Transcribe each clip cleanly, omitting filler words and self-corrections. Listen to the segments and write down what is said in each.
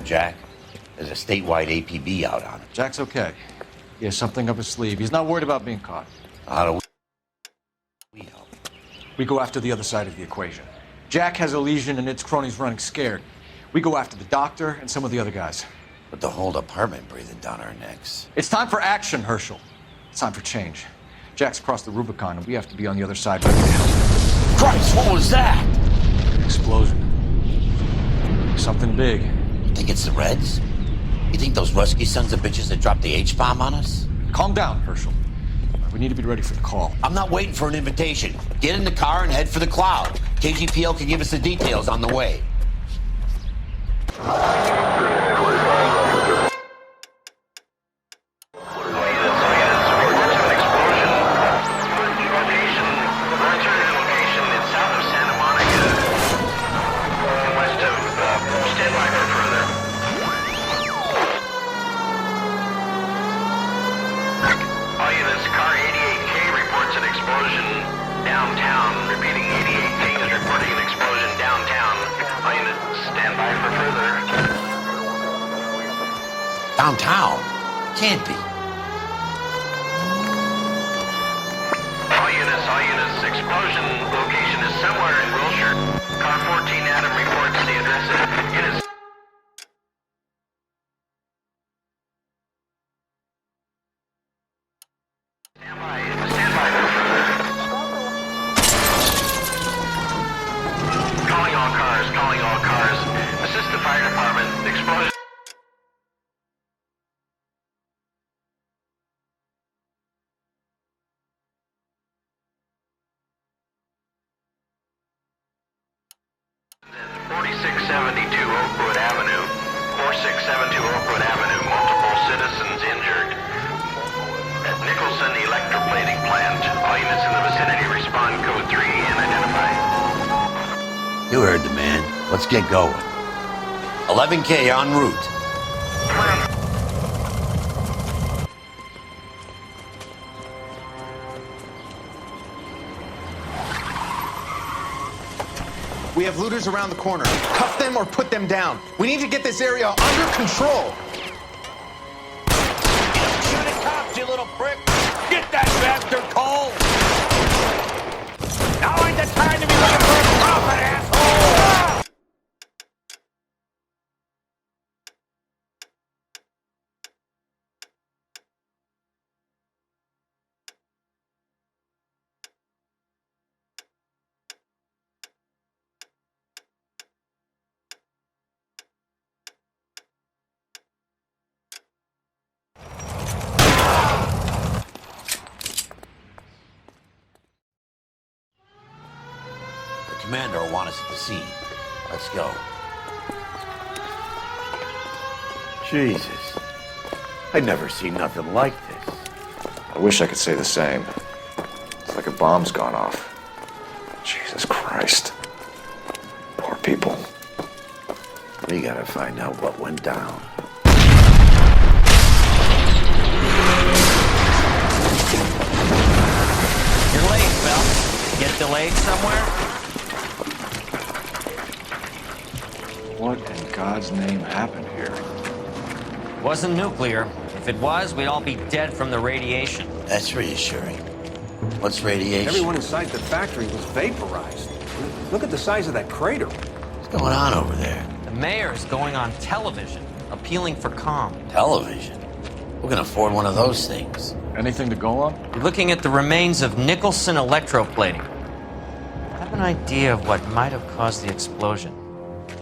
Jack? There's a statewide APB out on him. Jack's okay. He has something up his sleeve. He's not worried about being caught. How do we help? We go after the other side of the equation. Jack has a lesion and its cronies running scared. We go after the doctor and some of the other guys. With the whole department breathing down our necks. It's time for action, Herschel. It's time for change. Jack's crossed the Rubicon, and we have to be on the other side ready to help. Christ, what was that? Explosion. Something big. You think it's the Reds? You think those Rusky sons of bitches that dropped the H-bomb on us? Calm down, Herschel. We need to be ready for the call. I'm not waiting for an invitation. Get in the car and head for the cloud. KGPL can give us the details on the way. Downtown? Can't be. All units, explosion location is somewhere in Wilshire. Car 14 Adam reports the address. It is... Stand by for further. Calling all cars. Assist the fire department. Explosion. Nicholson Electroplating plant. All units in the vicinity respond code 3 and identify. You heard the man. Let's get going. 11K en route. We have looters around the corner. Cuff them or put them down. We need to get this area under control. Shoot at cops, you little prick! Get that bastard cold! Now ain't the time to be looking for a profit, asshole! Commander will want us at the scene. Let's go. Jesus. I've never seen nothing like this. I wish I could say the same. It's like a bomb's gone off. Jesus Christ. Poor people. We gotta find out what went down. You're late, Phil. Get delayed somewhere? What in God's name happened here? Wasn't nuclear. If it was, we'd all be dead from the radiation. That's reassuring. What's radiation? Everyone inside the factory was vaporized. Look at the size of that crater. What's going on over there? The mayor's going on television, appealing for calm. Television? Who can afford one of those things? Anything to go on? You're looking at the remains of Nicholson Electroplating. I have an idea of what might have caused the explosion,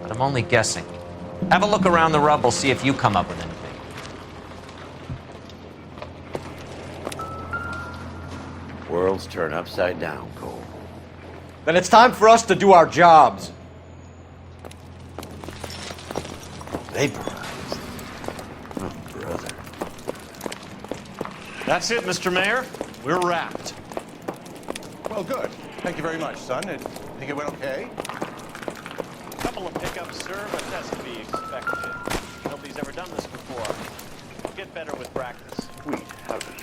but I'm only guessing. Have a look around the rubble, see if you come up with anything. Worlds turn upside down, Cole. Then it's time for us to do our jobs. Vaporized. Oh, brother. That's it, Mr. Mayor. We're wrapped. Well, good. Thank you very much, son. I think it went okay. Couple of pickups, sir, but that's to be expected. Nobody's ever done this before. We'll get better with practice. Sweet.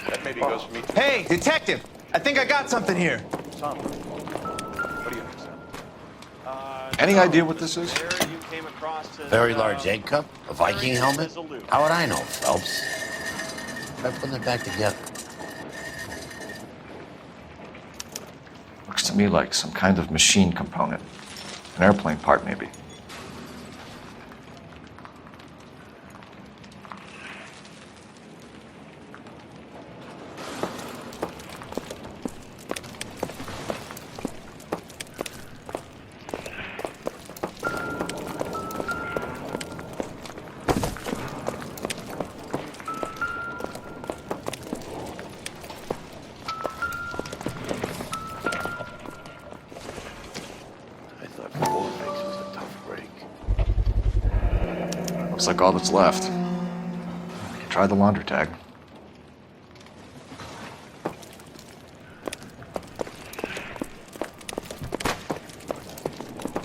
That maybe goes for me, too. Hey, detective! I think I got something here. Son, what do you think, son? Any idea what this is? Sir, you came across his, Very large egg cup? A Viking very helmet? resolute. How would I know, Phelps? Try putting it back together. Looks to me like some kind of machine component. An airplane part, maybe. I thought floor mix was a tough break. Looks like all that's left. We can try the laundry tag.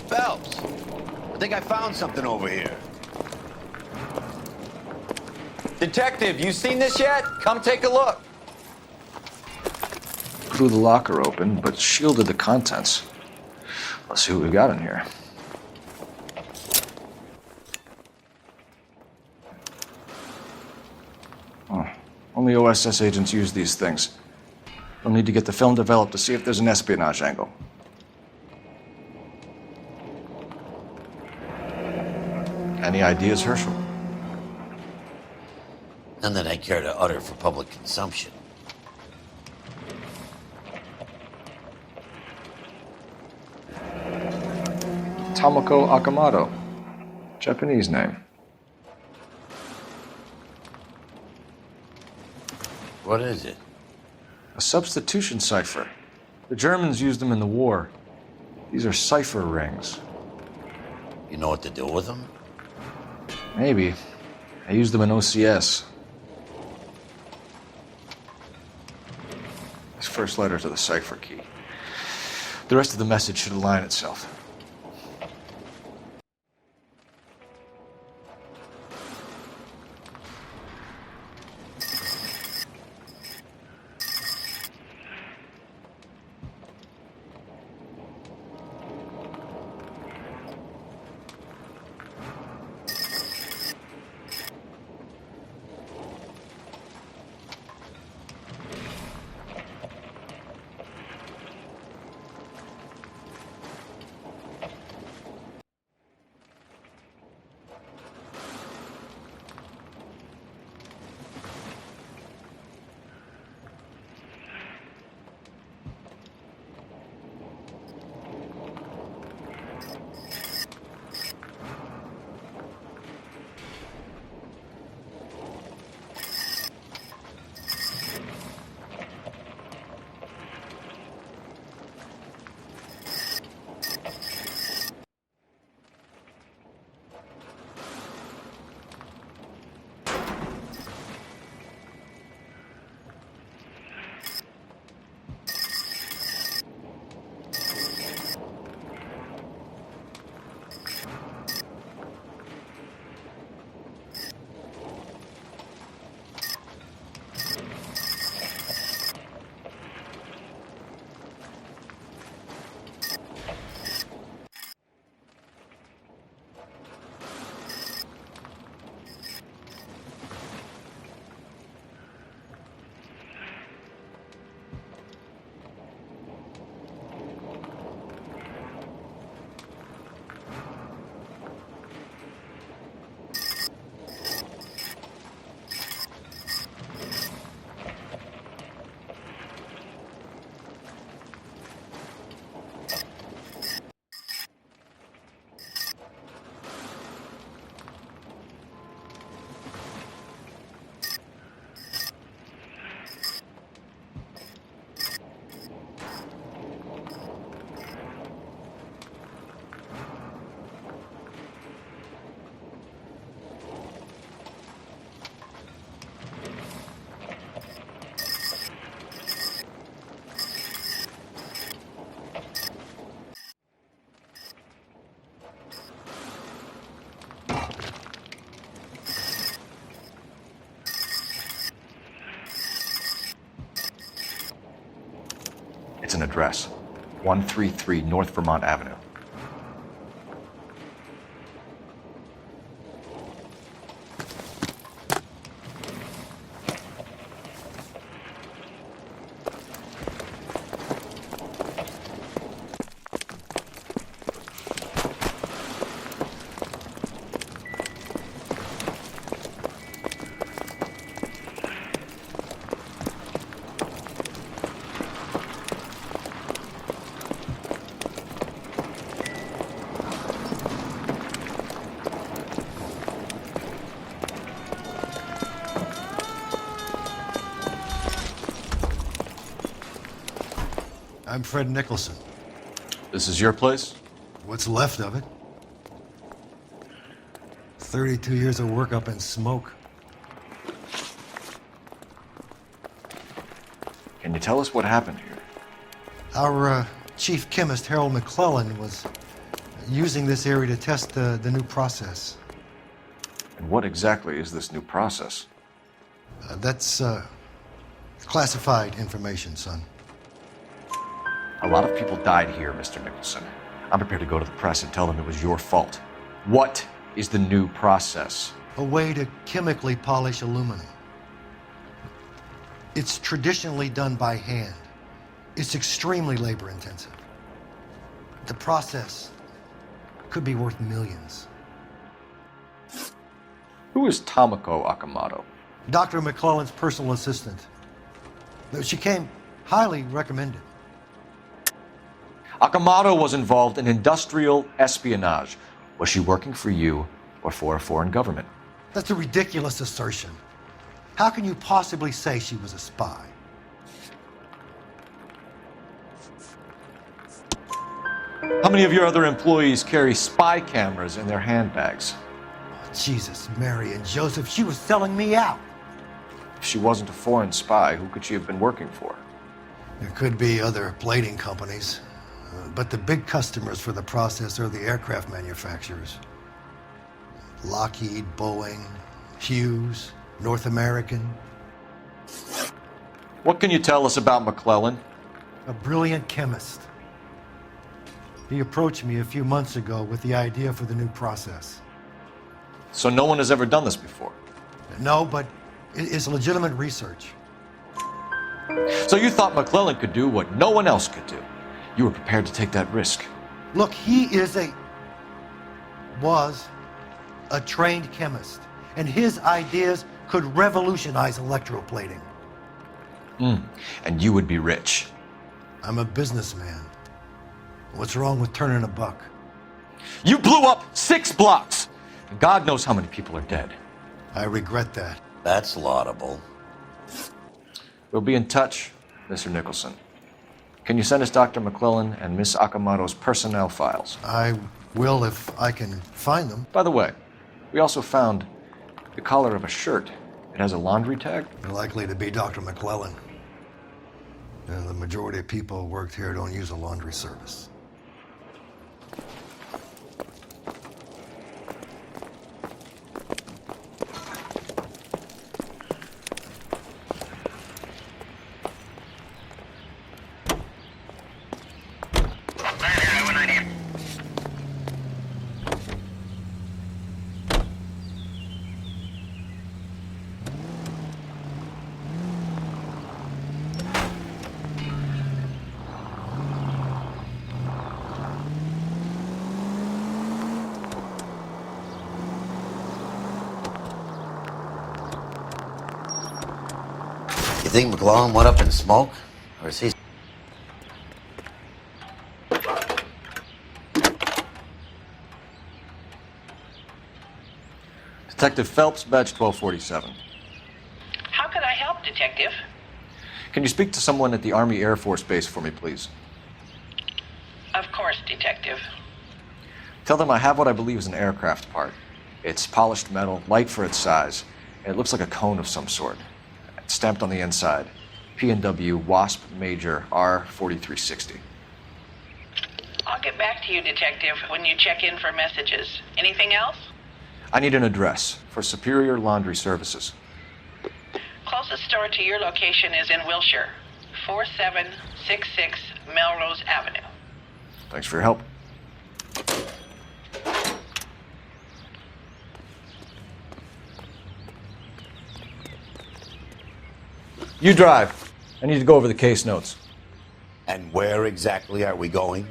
Phelps! I think I found something over here. Detective, you seen this yet? Come take a look. Blew the locker open, but shielded the contents. Let's see what we got in here. Oh, only OSS agents use these things. We'll need to get the film developed to see if there's an espionage angle. Any ideas, Herschel? None that I care to utter for public consumption. Tomoko Akamoto. Japanese name. What is it? A substitution cipher. The Germans used them in the war. These are cipher rings. You know what to do with them? Maybe. I used them in OCS. This first letter to the cipher key. The rest of the message should align itself. It's an address. 133 North Vermont Avenue. I'm Fred Nicholson. This is your place? What's left of it? 32 years of work up in smoke. Can you tell us what happened here? Our chief chemist, Harold McClellan, was using this area to test the new process. And what exactly is this new process? That's classified information, son. A lot of people died here, Mr. Nicholson. I'm prepared to go to the press and tell them it was your fault. What is the new process? A way to chemically polish aluminum. It's traditionally done by hand. It's extremely labor intensive. The process could be worth millions. Who is Tomoko Akamoto? Dr. McClellan's personal assistant. She came highly recommended. Akamoto was involved in industrial espionage. Was she working for you or for a foreign government? That's a ridiculous assertion. How can you possibly say she was a spy? How many of your other employees carry spy cameras in their handbags? Oh, Jesus, Mary, and Joseph, she was selling me out. If she wasn't a foreign spy, who could she have been working for? There could be other plating companies, but the big customers for the process are the aircraft manufacturers. Lockheed, Boeing, Hughes, North American. What can you tell us about McClellan? A brilliant chemist. He approached me a few months ago with the idea for the new process. So no one has ever done this before? No, but it's legitimate research. So you thought McClellan could do what no one else could do? You were prepared to take that risk? Look, he was a trained chemist, and his ideas could revolutionize electroplating. And you would be rich? I'm a businessman. What's wrong with turning a buck? You blew up 6 blocks! And God knows how many people are dead. I regret that. That's laudable. We'll be in touch, Mr. Nicholson. Can you send us Dr. McClellan and Miss Akamoto's personnel files? I will if I can find them. By the way, we also found the collar of a shirt. It has a laundry tag. Likely to be Dr. McClellan. The majority of people who worked here don't use a laundry service. You think McClellan went up in smoke? Or is he... Detective Phelps, badge 1247. How can I help, Detective? Can you speak to someone at the Army Air Force Base for me, please? Of course, Detective. Tell them I have what I believe is an aircraft part. It's polished metal, light for its size, and it looks like a cone of some sort. It's stamped on the inside. P&W Wasp Major R4360. I'll get back to you, Detective, when you check in for messages. Anything else? I need an address for Superior Laundry Services. Closest store to your location is in Wilshire, 4766 Melrose Avenue. Thanks for your help. You drive. I need to go over the case notes. And where exactly are we going?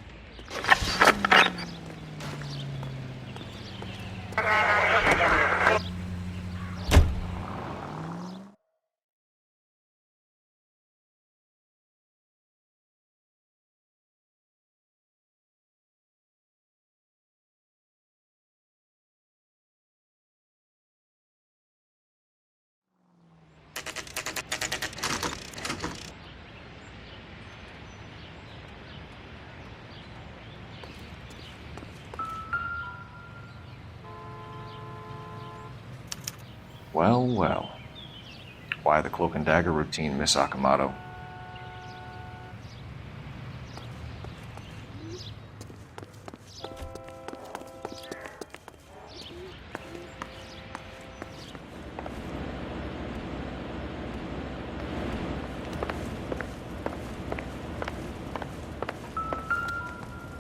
Well, well. Why the cloak and dagger routine, Miss Akamoto?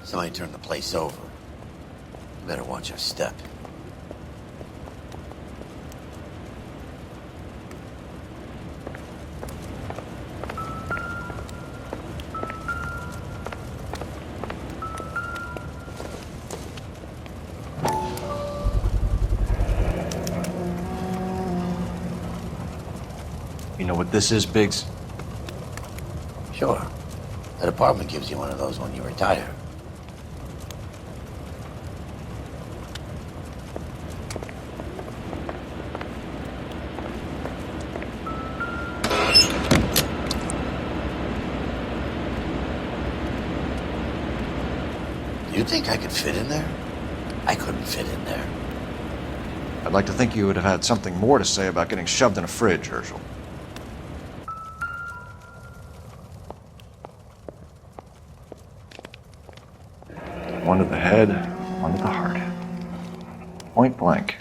Somebody turned the place over. You better watch your step. You know what this is, Biggs? Sure. That apartment gives you one of those when you retire. You think I could fit in there? I couldn't fit in there. I'd like to think you would have had something more to say about getting shoved in a fridge, Herschel. One to the head, one to the heart. Point blank.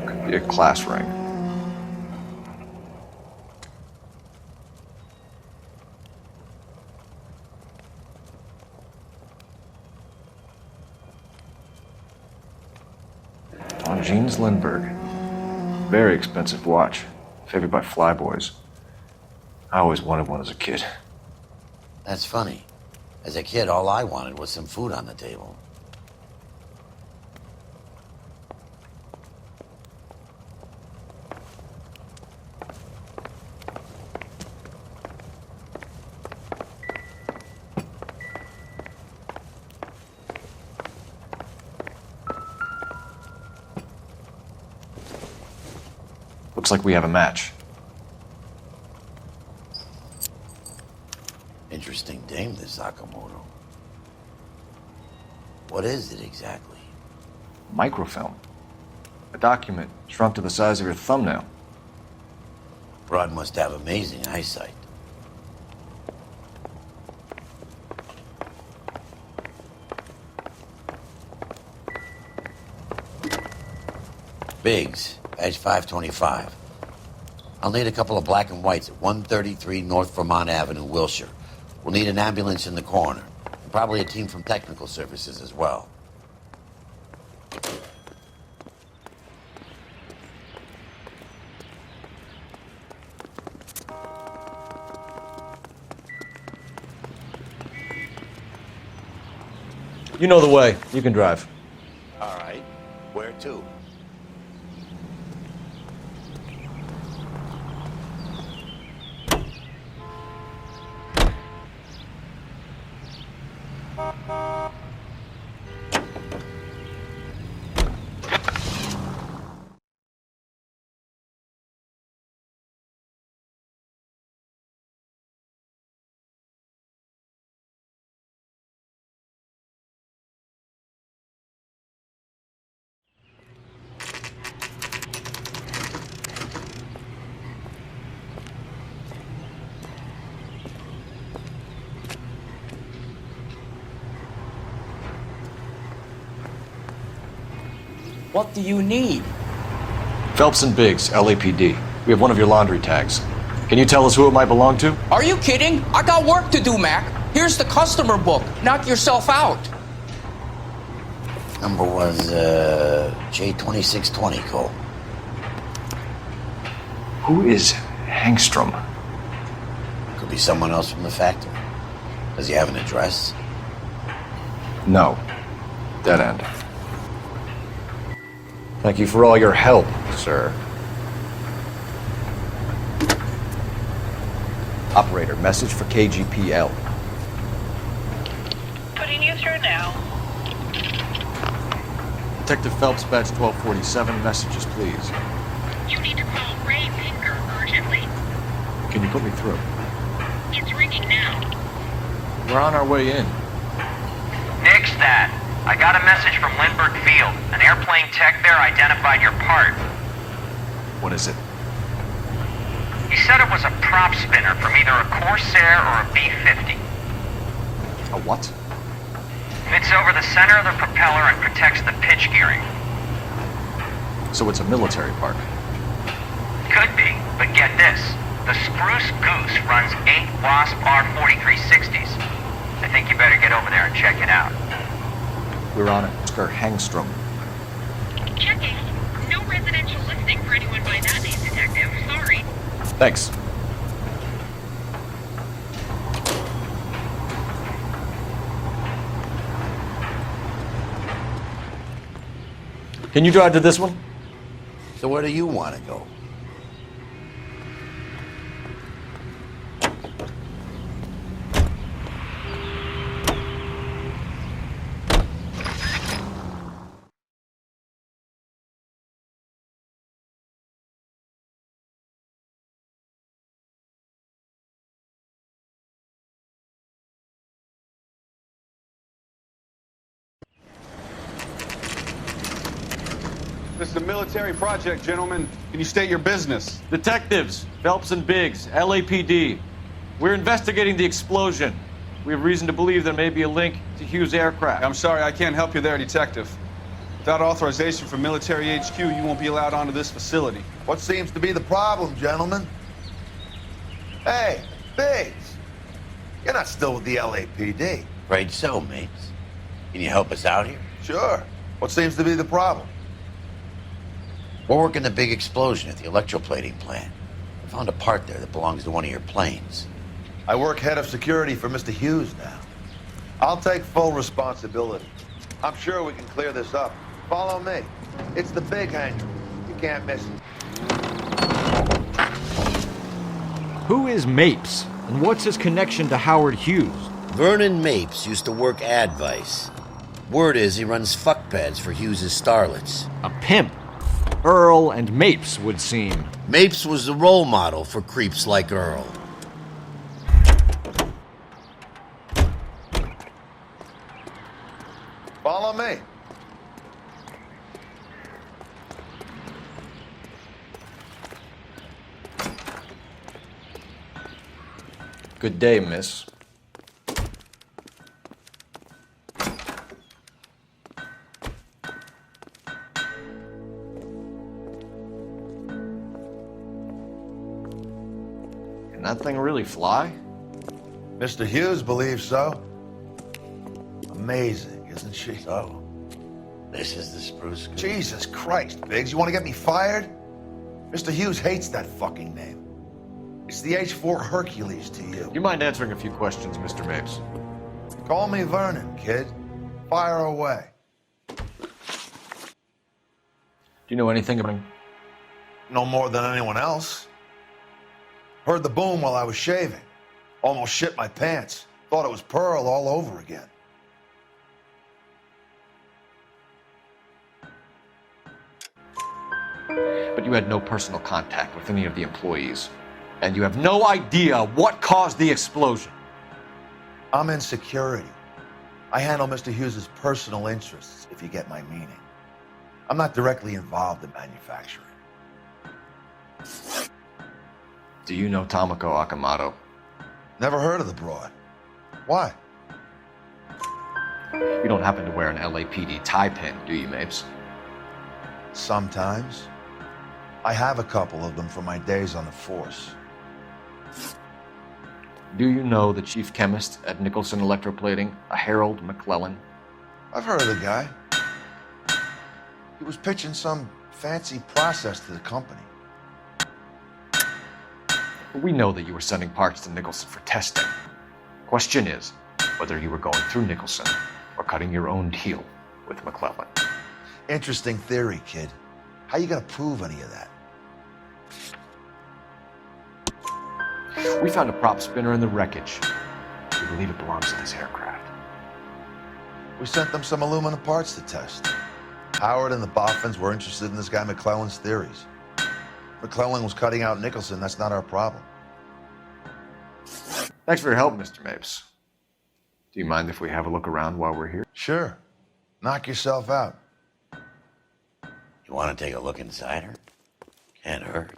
Could be a class ring. On Jeans Lindbergh. Very expensive watch. Favored by flyboys. I always wanted one as a kid. That's funny. As a kid, all I wanted was some food on the table. Looks like we have a match. Interesting dame, this Sakamoto. What is it exactly? Microfilm. A document shrunk to the size of your thumbnail. Broad must have amazing eyesight. Biggs, badge 525. I'll need a couple of black and whites at 133 North Vermont Avenue, Wilshire. We'll need an ambulance in the corner. And probably a team from technical services as well. You know the way. You can drive. All right. Where to? What do you need? Phelps and Biggs, LAPD. We have one of your laundry tags. Can you tell us who it might belong to? Are you kidding? I got work to do, Mac. Here's the customer book. Knock yourself out. Number was, J2620, Cole. Who is Hangstrom? Could be someone else from the factory. Does he have an address? No. Dead end. Thank you for all your help, sir. Operator, message for KGPL. Putting you through now. Detective Phelps, badge 1247, messages, please. You need to call Ray Pinker urgently. Can you put me through? It's ringing now. We're on our way in. Nix that. I got a message from Lindbergh Field. An airplane tech there identified your part. What is it? He said it was a prop spinner from either a Corsair or a B-50. A what? Fits over the center of the propeller and protects the pitch gearing. So it's a military part. Could be, but get this. The Spruce Goose runs 8 Wasp R-4360s. I think you better get over there and check it out. We're on it. Oscar Hangstrom. Checking. No residential listing for anyone by that name, Detective. Sorry. Thanks. Can you drive to this one? So where do you want to go? This is a military project, gentlemen. Can you state your business? Detectives, Phelps and Biggs, LAPD. We're investigating the explosion. We have reason to believe there may be a link to Hughes' aircraft. I'm sorry, I can't help you there, Detective. Without authorization from military HQ, you won't be allowed onto this facility. What seems to be the problem, gentlemen? Hey, Biggs. You're not still with the LAPD. Afraid so, mates. Can you help us out here? Sure. What seems to be the problem? We're working the big explosion at the electroplating plant. I found a part there that belongs to one of your planes. I work head of security for Mr. Hughes now. I'll take full responsibility. I'm sure we can clear this up. Follow me. It's the big hangar. You can't miss it. Who is Mapes, and what's his connection to Howard Hughes? Vernon Mapes used to work Advice. Word is he runs fuck pads for Hughes' starlets. A pimp. Earl and Mapes would seem. Mapes was the role model for creeps like Earl. Follow me. Good day, miss. Can that thing really fly? Mr. Hughes believes so. Amazing, isn't she? So, this is the Spruce Goose. Jesus Christ, Biggs, you want to get me fired? Mr. Hughes hates that fucking name. It's the H-4 Hercules to you. Do you mind answering a few questions, Mr. Mapes? Call me Vernon, kid. Fire away. Do you know anything about him? No more than anyone else. Heard the boom while I was shaving. Almost shit my pants. Thought it was Pearl all over again. But you had no personal contact with any of the employees. And you have no idea what caused the explosion. I'm in security. I handle Mr. Hughes' personal interests, if you get my meaning. I'm not directly involved in manufacturing. Do you know Tomoko Akamoto? Never heard of the broad. Why? You don't happen to wear an LAPD tie pin, do you, Mapes? Sometimes. I have a couple of them from my days on the force. Do you know the chief chemist at Nicholson Electroplating, a Harold McClellan? I've heard of the guy. He was pitching some fancy process to the company. We know that you were sending parts to Nicholson for testing. Question is whether you were going through Nicholson or cutting your own deal with McClellan. Interesting theory, kid. How you gonna prove any of that? We found a prop spinner in the wreckage. We believe it belongs to this aircraft. We sent them some aluminum parts to test. Howard and the Boffins were interested in this guy McClellan's theories. McClellan was cutting out Nicholson. That's not our problem. Thanks for your help, Mr. Mapes. Do you mind if we have a look around while we're here? Sure. Knock yourself out. You want to take a look inside her? Can't hurt.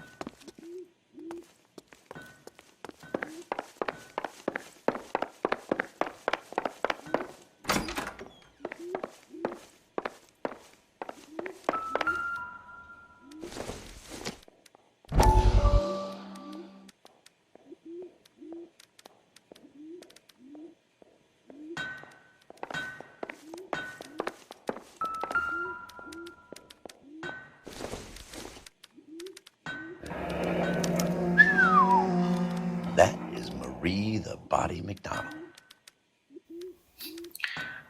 That is Marie the Body McDonald.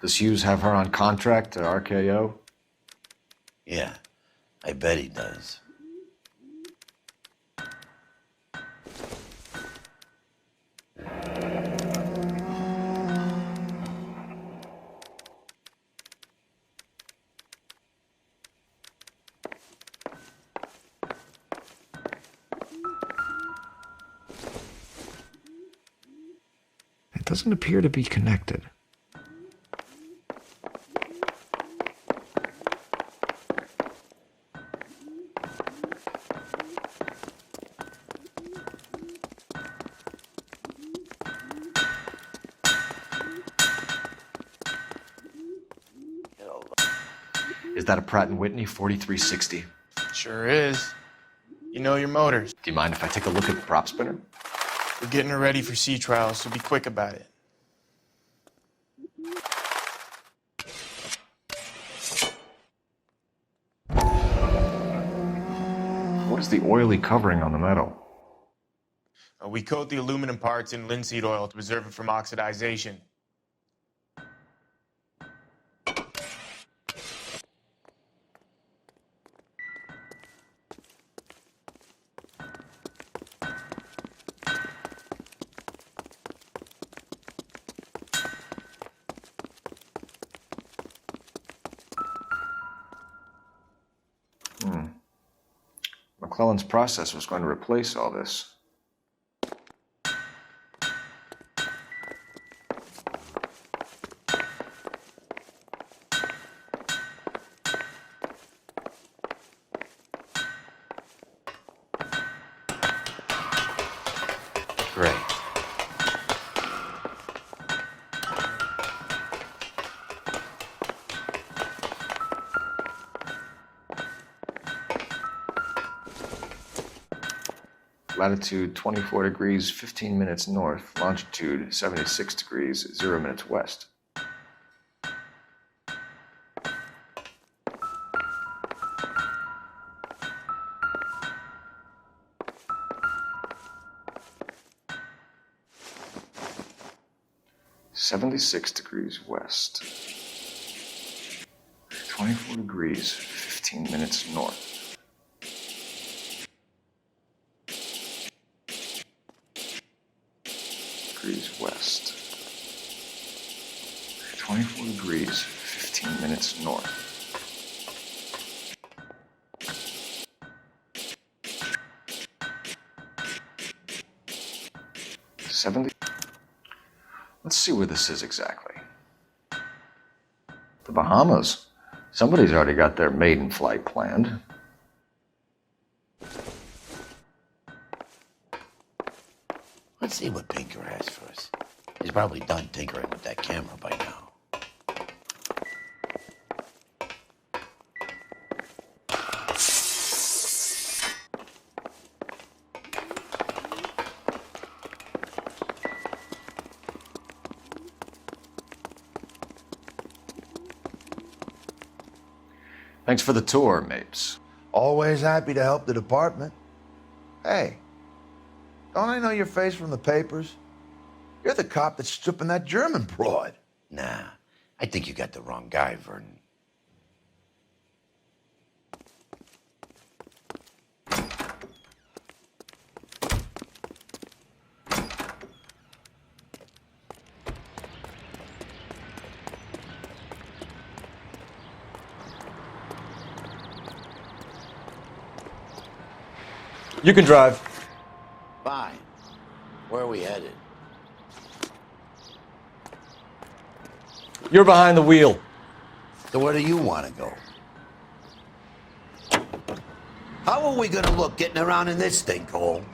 Does Hughes have her on contract to RKO? Yeah, I bet he does. It doesn't appear to be connected. Is that a Pratt & Whitney 4360? Sure is. You know your motors. Do you mind if I take a look at the prop spinner? We're getting her ready for sea trials, so be quick about it. What is the oily covering on the metal? We coat the aluminum parts in linseed oil to preserve it from oxidization. McClellan's process was going to replace all this. Great. Latitude 24 degrees, 15 minutes north. Longitude 76 degrees, 0 minutes west. (76 degrees west). 24 degrees, 15 minutes north. Degrees west. 24 degrees, 15 minutes north. Let's see where this is exactly. The Bahamas. Somebody's already got their maiden flight planned. Let's see what Pinker has for us. He's probably done tinkering with that camera by now. Thanks for the tour, Mapes. Always happy to help the department. Hey, don't I know your face from the papers? You're the cop that's stripping that German broad. Nah, I think you got the wrong guy, Vernon. You can drive. Fine. Where are we headed? You're behind the wheel. So where do you want to go? How are we gonna look getting around in this stinkhole?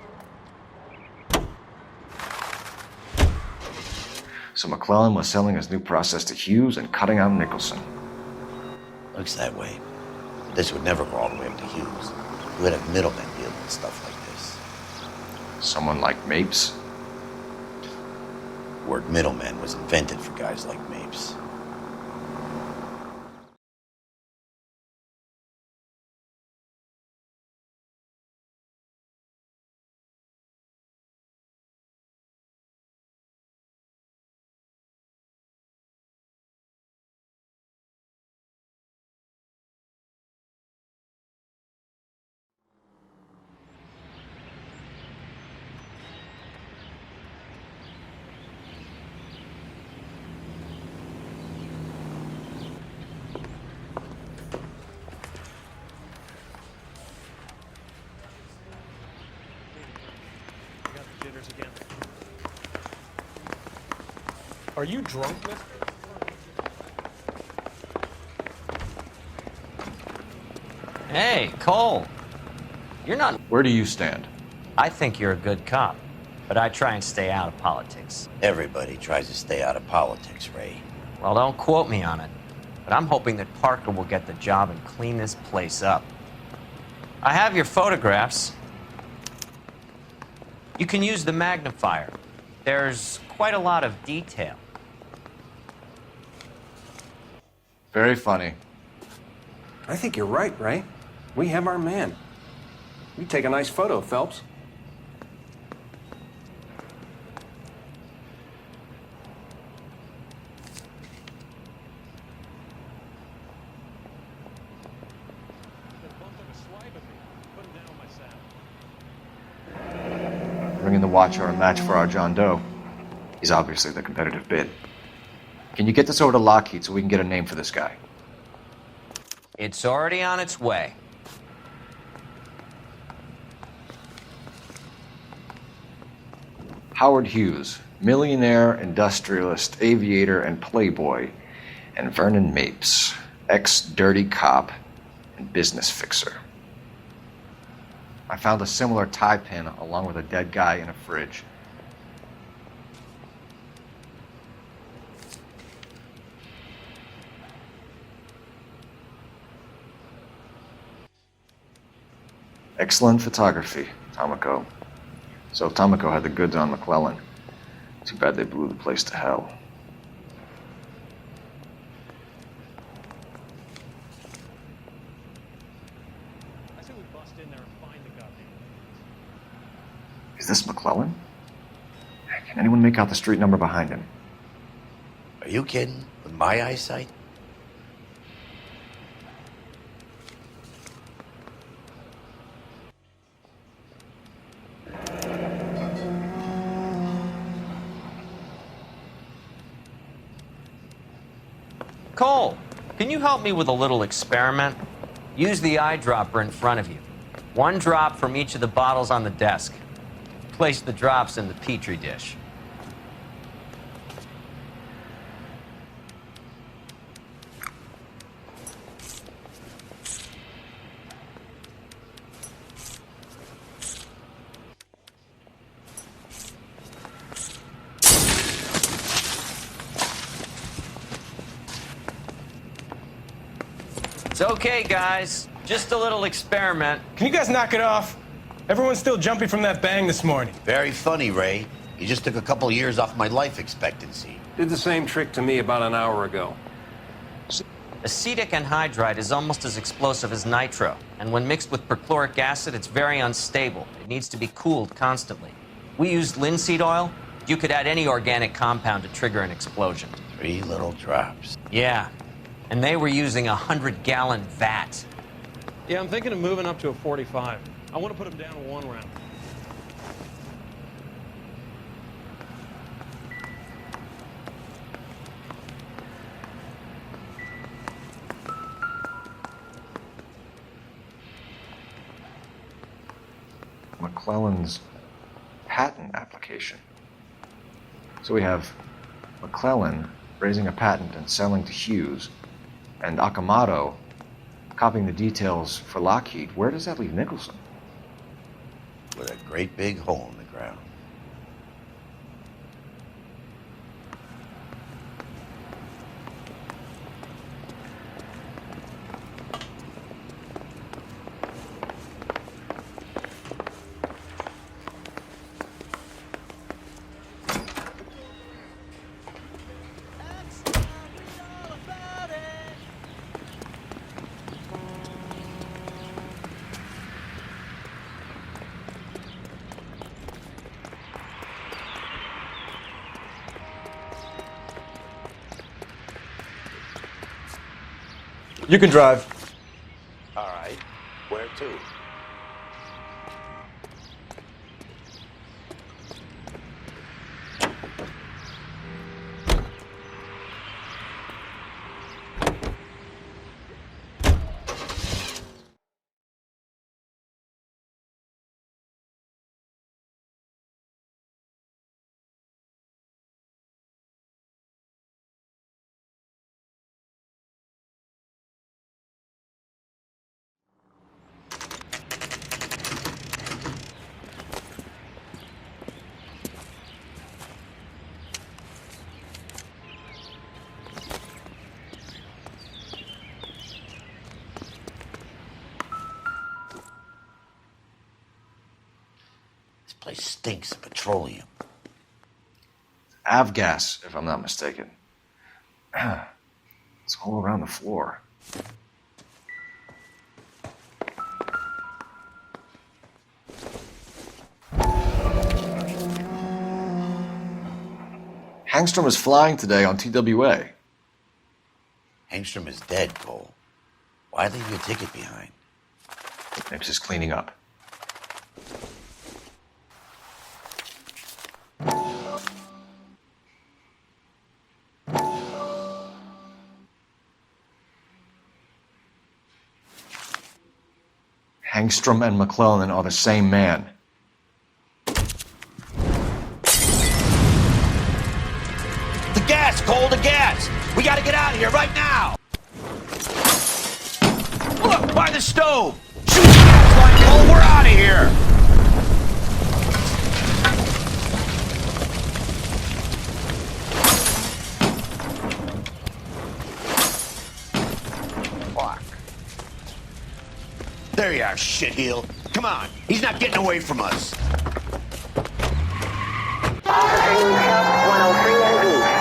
So McClellan was selling his new process to Hughes and cutting out Nicholson. Looks that way. But this would never go all the way up to Hughes. We would have middlemen dealing with stuff like this. Someone like Mapes? The word middleman was invented for guys like Mapes. Again. Are you drunk, mister? Hey, Cole. You're not... Where do you stand? I think you're a good cop, but I try and stay out of politics. Everybody tries to stay out of politics, Ray. Well, don't quote me on it, but I'm hoping that Parker will get the job and clean this place up. I have your photographs. You can use the magnifier. There's quite a lot of detail. Very funny. I think you're right, Ray. We have our man. You take a nice photo, Phelps. Bringing the Watcher a match for our John Doe. He's obviously the competitive bid. Can you get this over to Lockheed so we can get a name for this guy? It's already on its way. Howard Hughes, millionaire, industrialist, aviator, and playboy, and Vernon Mapes, ex-dirty cop and business fixer. I found a similar tie pin along with a dead guy in a fridge. Excellent photography, Tomoko. So Tomoko had the goods on McClellan. Too bad they blew the place to hell. I say we bust in there and find the goddamn. Is this McClellan? Can anyone make out the street number behind him? Are you kidding? With my eyesight? Cole, can you help me with a little experiment? Use the eyedropper in front of you. One drop from each of the bottles on the desk. Place the drops in the Petri dish. It's okay, guys. Just a little experiment. Can you guys knock it off? Everyone's still jumping from that bang this morning. Very funny, Ray. You just took a couple years off my life expectancy. Did the same trick to me about an hour ago. Acetic anhydride is almost as explosive as nitro, and when mixed with perchloric acid, it's very unstable. It needs to be cooled constantly. We used linseed oil. You could add any organic compound to trigger an explosion. 3 little drops. Yeah, and they were using a 100-gallon vat. Yeah, I'm thinking of moving up to a 45. I want to put them down in 1 round. McClellan's patent application. So we have McClellan raising a patent and selling to Hughes, and Akamoto copying the details for Lockheed, where does that leave Nicholson? With a great big hole in the ground. You can drive. All right. Where to? This place stinks of petroleum. Avgas, if I'm not mistaken. It's all around the floor. Hangstrom is flying today on TWA. Hangstrom is dead, Cole. Why leave your ticket behind? Mapes is cleaning up. Hangstrom and McClellan are the same man. The gas, Cole, the gas! We gotta get out of here right now! Look, by the stove! Shoot the gas line, Cole, we're out of here! Fuck. There you are, shitheel. Come on, he's not getting away from us. Officer needs help, 103 NV.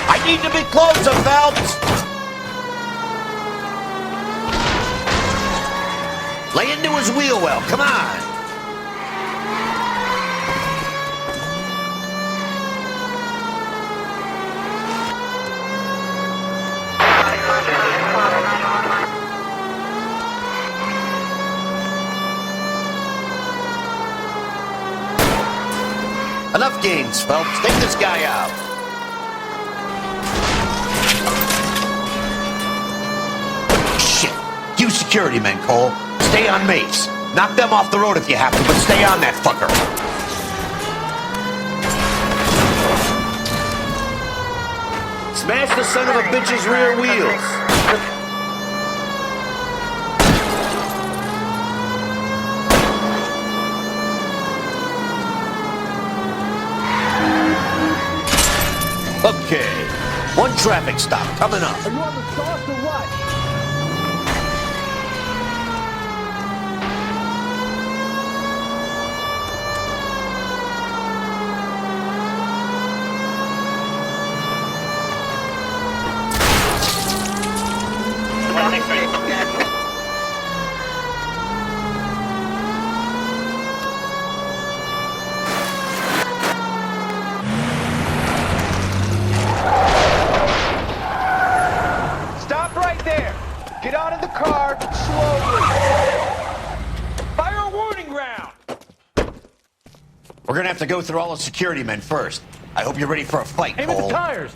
I need to be closer, Phelps! Lay into his wheel well, come on! Enough games, Phelps. Take this guy out. Shit. You security men, Cole. Stay on Mapes. Knock them off the road if you have to, but stay on that fucker. Smash the son of a bitch's rear wheels. Okay, one traffic stop coming up. Are you on the sauce or what? We're gonna have to go through all the security men first. I hope you're ready for a fight, Aim at Cole. the tires!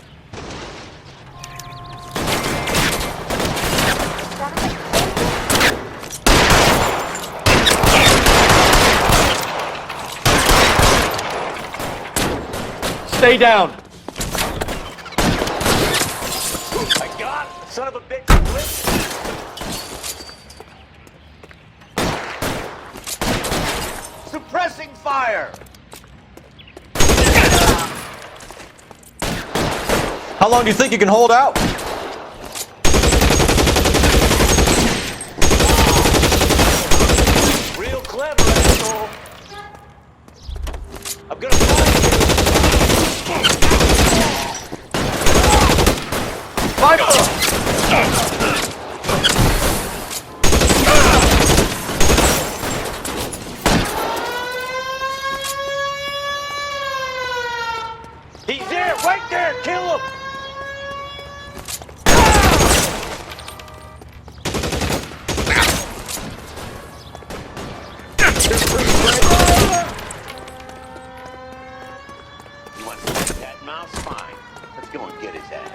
Stay down! My God, son of a bitch! Suppressing fire! How long do you think you can hold out? Real clever, asshole. I'm gonna find you! He's there, right there, kill him! You want to see that mouse? Fine. Let's go and get his ass.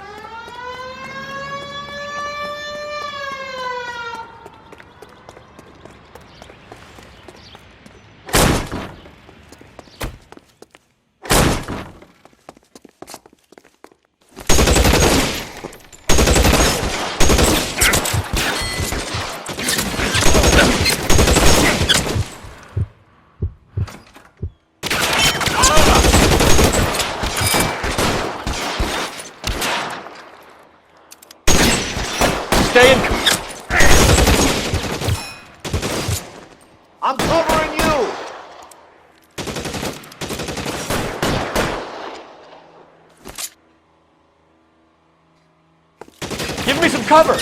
Stay in. I'm covering you! Give me some cover!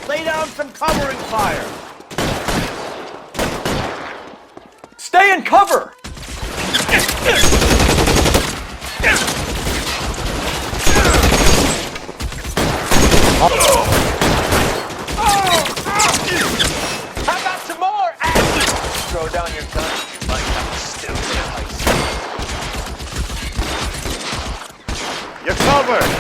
Lay down some covering fire! Stay in cover! How about some more? Throw down your gun. You might have a still ice. You're covered!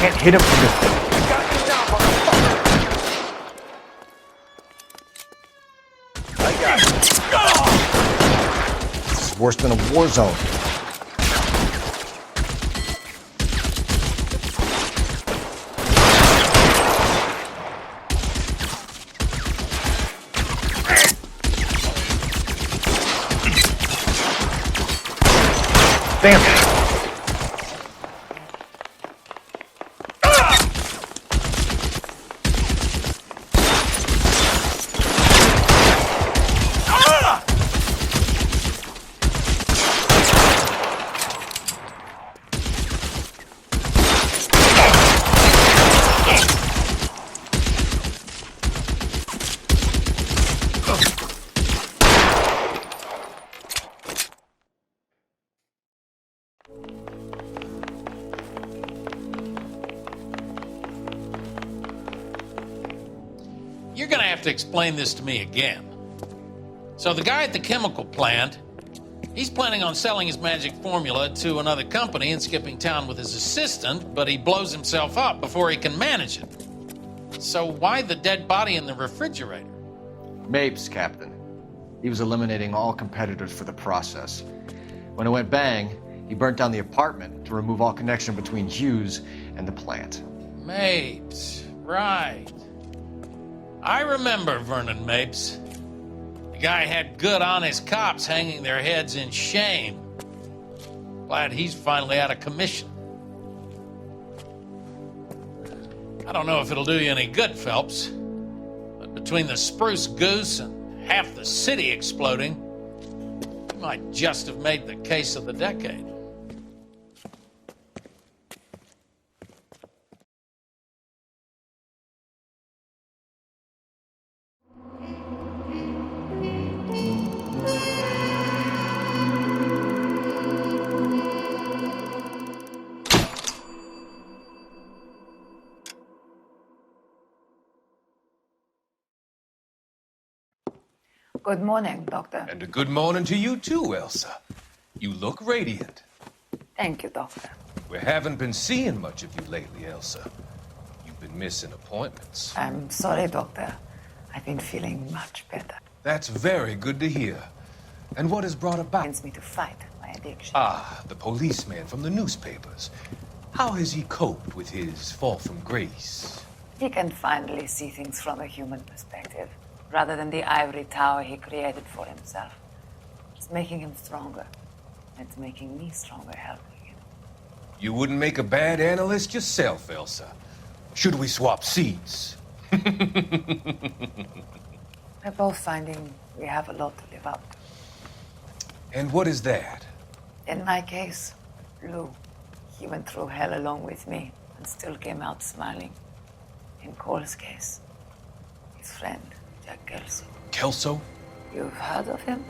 Can't hit him from this thing. Got you now, motherfucker! I got you. It's worse than a war zone. Damn it. You're gonna have to explain this to me again. So the guy at the chemical plant, he's planning on selling his magic formula to another company and skipping town with his assistant, but he blows himself up before he can manage it. So why the dead body in the refrigerator? Mapes, Captain. He was eliminating all competitors for the process. When it went bang, he burnt down the apartment to remove all connection between Hughes and the plant. Mapes, right. I remember Vernon Mapes. The guy had good, honest cops hanging their heads in shame. Glad he's finally out of commission. I don't know if it'll do you any good, Phelps, but between the spruce goose and half the city exploding, you might just have made the case of the decade. Good morning, Doctor. And a good morning to you too, Elsa. You look radiant. Thank you, Doctor. We haven't been seeing much of you lately, Elsa. You've been missing appointments. I'm sorry, Doctor. I've been feeling much better. That's very good to hear. And what has brought about? It me to fight my addiction. Ah, the policeman from the newspapers. How has he coped with his fall from grace? He can finally see things from a human perspective, rather than the ivory tower he created for himself. It's making him stronger. It's making me stronger helping him. You wouldn't make a bad analyst yourself, Elsa. Should we swap seats? We're both finding we have a lot to live up to. And what is that? In my case, Lou. He went through hell along with me and still came out smiling. In Cole's case, his friend, Jack Kelso. Kelso? You've heard of him?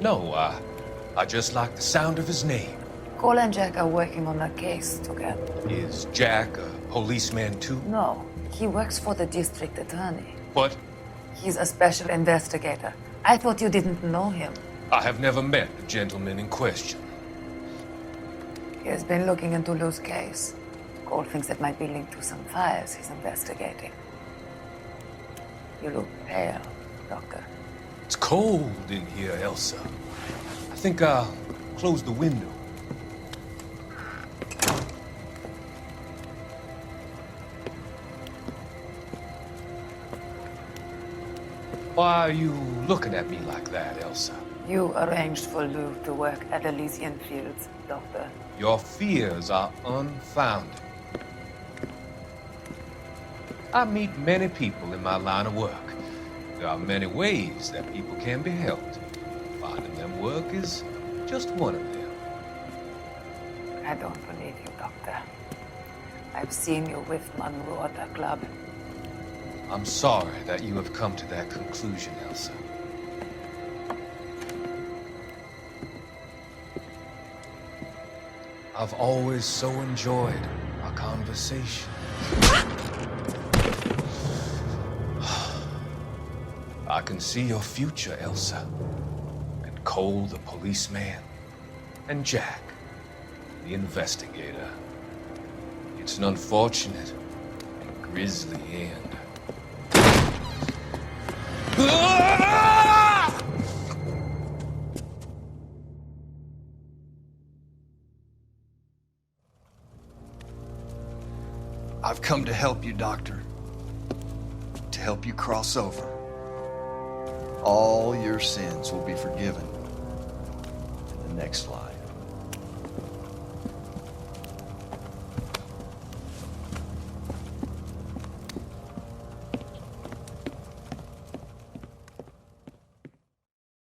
No, I just like the sound of his name. Cole and Jack are working on a case together. Is Jack a policeman too? No, he works for the district attorney. What? He's a special investigator. I thought you didn't know him. I have never met the gentleman in question. He has been looking into Lou's case. Cole thinks it might be linked to some fires he's investigating. You look pale, Doctor. It's cold in here, Elsa. I think I'll close the window. Why are you looking at me like that, Elsa? You arranged for Lou to work at Elysian Fields, Doctor. Your fears are unfounded. I meet many people in my line of work. There are many ways that people can be helped. Finding them work is just one of them. I don't believe you, Doctor. I've seen you with Monroe at the club. I'm sorry that you have come to that conclusion, Elsa. I've always so enjoyed our conversation. I can see your future, Elsa. And Cole, the policeman. And Jack, the investigator. It's an unfortunate and grisly end. I've come to help you, Doctor. To help you cross over. All your sins will be forgiven in the next life.